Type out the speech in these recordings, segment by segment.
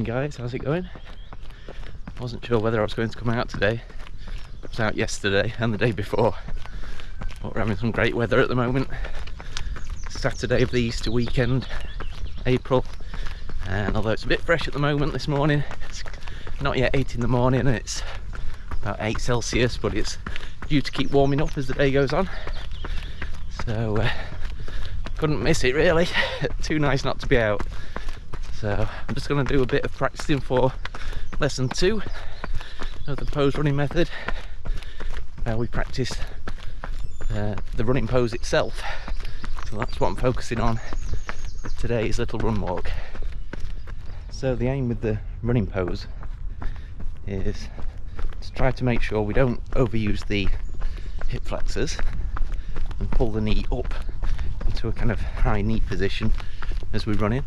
Morning guys, how's it going? Wasn't sure whether I was going to come out today. I was out yesterday and the day before, but we're having some great weather at the moment. Saturday of the Easter weekend, April, and although it's a bit fresh at the moment this morning, it's not yet 8 in the morning and it's about 8 Celsius, but it's due to keep warming up as the day goes on, so couldn't miss it really. Too nice not to be out. So I'm just going to do a bit of practicing for lesson 2 of the pose running method, where we practice the running pose itself. So that's what I'm focusing on with today's little run walk. So the aim with the running pose is to try to make sure we don't overuse the hip flexors and pull the knee up into a kind of high knee position as we run in.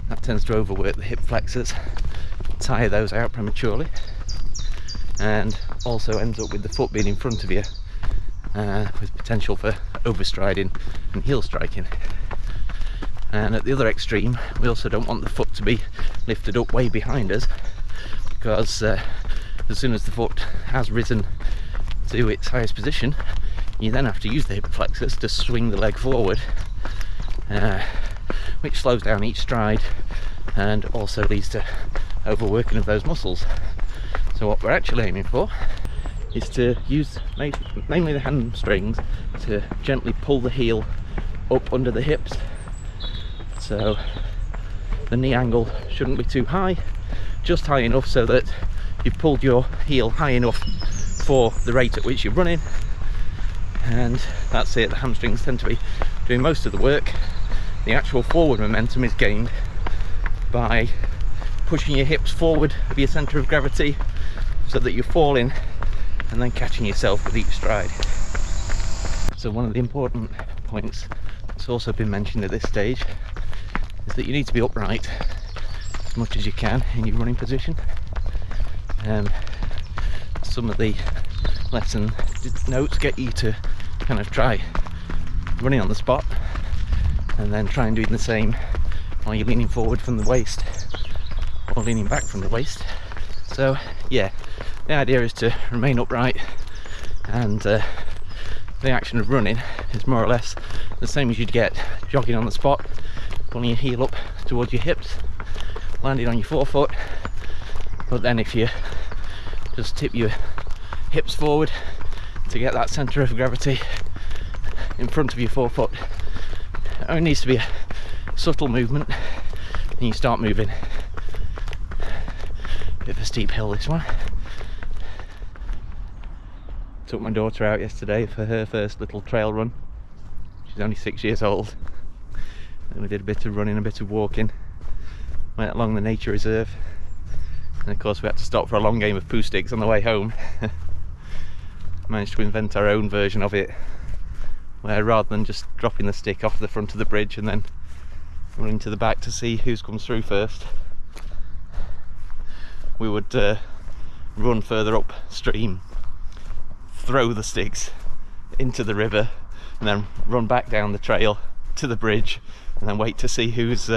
That tends to overwork the hip flexors, tire those out prematurely, and also ends up with the foot being in front of you, with potential for overstriding and heel striking. And at the other extreme, we also don't want the foot to be lifted up way behind us, because as soon as the foot has risen to its highest position, you then have to use the hip flexors to swing the leg forward, which slows down each stride and also leads to overworking of those muscles. So what we're actually aiming for is to use mainly the hamstrings to gently pull the heel up under the hips. So the knee angle shouldn't be too high, just high enough so that you've pulled your heel high enough for the rate at which you're running, and that's it. The hamstrings tend to be doing most of the work. The actual forward momentum is gained by pushing your hips forward of your centre of gravity so that you're falling and then catching yourself with each stride. So one of the important points that's also been mentioned at this stage is that you need to be upright as much as you can in your running position. Some of the lesson notes get you to kind of try running on the spot and then try and doing the same while you're leaning forward from the waist or leaning back from the waist. So yeah, the idea is to remain upright, and the action of running is more or less the same as you'd get jogging on the spot, pulling your heel up towards your hips, landing on your forefoot. But then if you just tip your hips forward to get that centre of gravity in front of your forefoot, it only needs to be a subtle movement and you start moving. Bit of a steep hill this one. Took my daughter out yesterday for her first little trail run. She's only 6 years old, and we did a bit of running, a bit of walking, went along the nature reserve, and of course we had to stop for a long game of poo sticks on the way home. Managed to invent our own version of it, where rather than just dropping the stick off the front of the bridge and then running to the back to see who comes through first, we would run further upstream, throw the sticks into the river, and then run back down the trail to the bridge, and then wait to see who's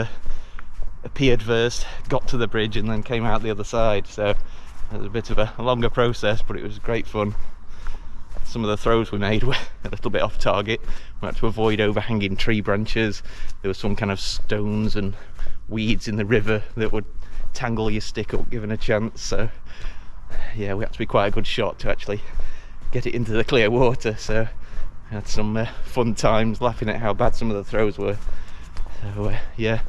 appeared first, got to the bridge, and then came out the other side. So it was a bit of a longer process, but it was great fun. Some of the throws we made were a little bit off target. We had to avoid overhanging tree branches. There were some kind of stones and weeds in the river that would tangle your stick up given a chance. So yeah, we had to be quite a good shot to actually get it into the clear water. So we had some fun times laughing at how bad some of the throws were. So yeah,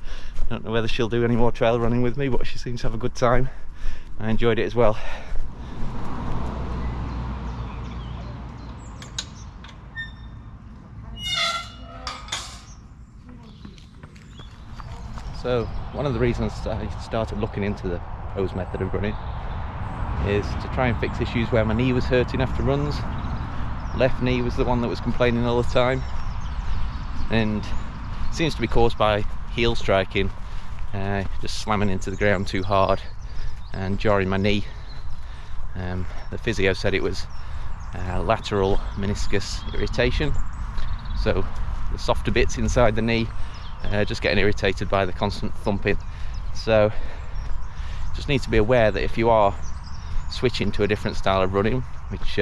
I don't know whether she'll do any more trail running with me, but she seems to have a good time. I enjoyed it as well. So one of the reasons I started looking into the pose method of running is to try and fix issues where my knee was hurting after runs. Left knee was the one that was complaining all the time, and it seems to be caused by heel striking, just slamming into the ground too hard and jarring my knee. The physio said it was lateral meniscus irritation, so the softer bits inside the knee just getting irritated by the constant thumping. So just need to be aware that if you are switching to a different style of running, which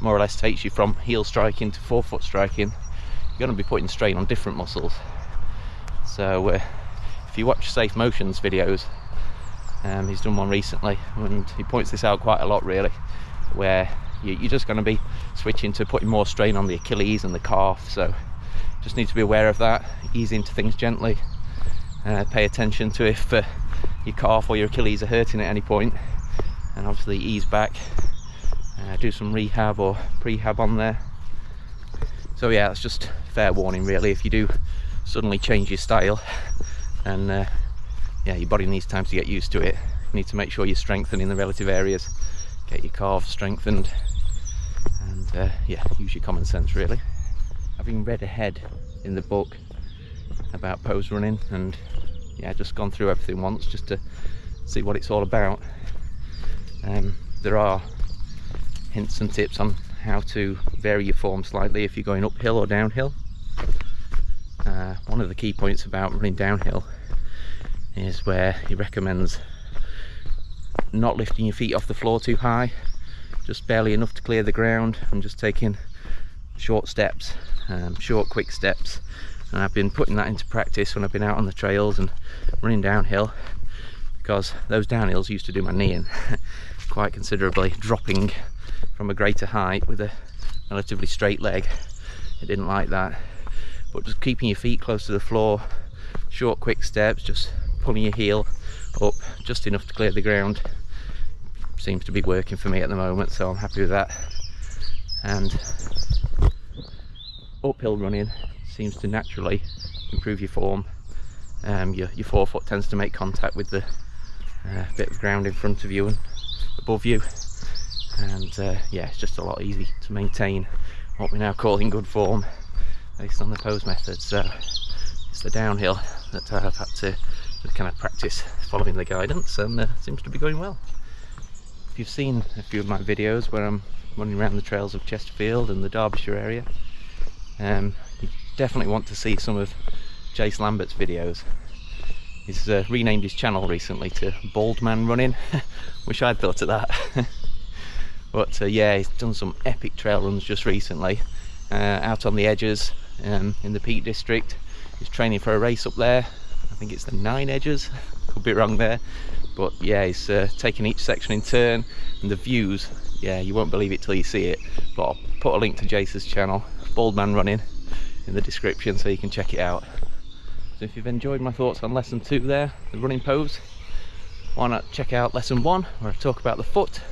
more or less takes you from heel striking to forefoot striking, you're going to be putting strain on different muscles. So if you watch Safe Motion's videos, he's done one recently and he points this out quite a lot really, where you're just going to be switching to putting more strain on the Achilles and the calf. So just need to be aware of that, ease into things gently, pay attention to if your calf or your Achilles are hurting at any point, and obviously ease back, do some rehab or prehab on there. So yeah, that's just fair warning really. If you do suddenly change your style, and yeah, your body needs time to get used to it. You need to make sure you're strengthening the relative areas, get your calves strengthened, and yeah, use your common sense really. Having read ahead in the book about pose running, and yeah, just gone through everything once just to see what it's all about, there are hints and tips on how to vary your form slightly if you're going uphill or downhill. One of the key points about running downhill is where he recommends not lifting your feet off the floor too high, just barely enough to clear the ground, and just taking short steps, short quick steps. And I've been putting that into practice when I've been out on the trails and running downhill, because those downhills used to do my knee in quite considerably, dropping from a greater height with a relatively straight leg. I didn't like that. But just keeping your feet close to the floor, short quick steps, just pulling your heel up just enough to clear the ground, seems to be working for me at the moment, so I'm happy with that. And uphill running seems to naturally improve your form. Your forefoot tends to make contact with the bit of ground in front of you and above you, and yeah, it's just a lot easier to maintain what we're now calling good form based on the pose method. So it's the downhill that I've had to kind of practice following the guidance, and it seems to be going well. If you've seen a few of my videos where I'm running around the trails of Chesterfield and the Derbyshire area, you definitely want to see some of Jace Lambert's videos. He's renamed his channel recently to Bald Man Running. Wish I'd thought of that. But yeah, he's done some epic trail runs just recently, out on the edges in the Peak District. He's training for a race up there. I think it's the 9 Edges, could be wrong there. But yeah, he's taking each section in turn, and the views, yeah, you won't believe it till you see it. But I'll put a link to Jace's channel, Bald Man Running, in the description so you can check it out. So if you've enjoyed my thoughts on lesson 2 there, the running pose, why not check out lesson 1 where I talk about the foot,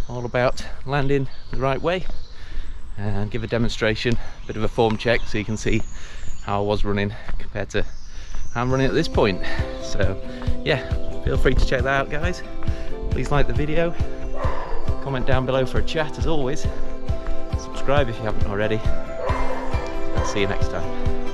all about landing the right way, and give a demonstration, a bit of a form check so you can see how I was running compared to how I'm running at this point. So yeah, feel free to check that out guys. Please like the video, comment down below for a chat as always, subscribe if you haven't already, and see you next time.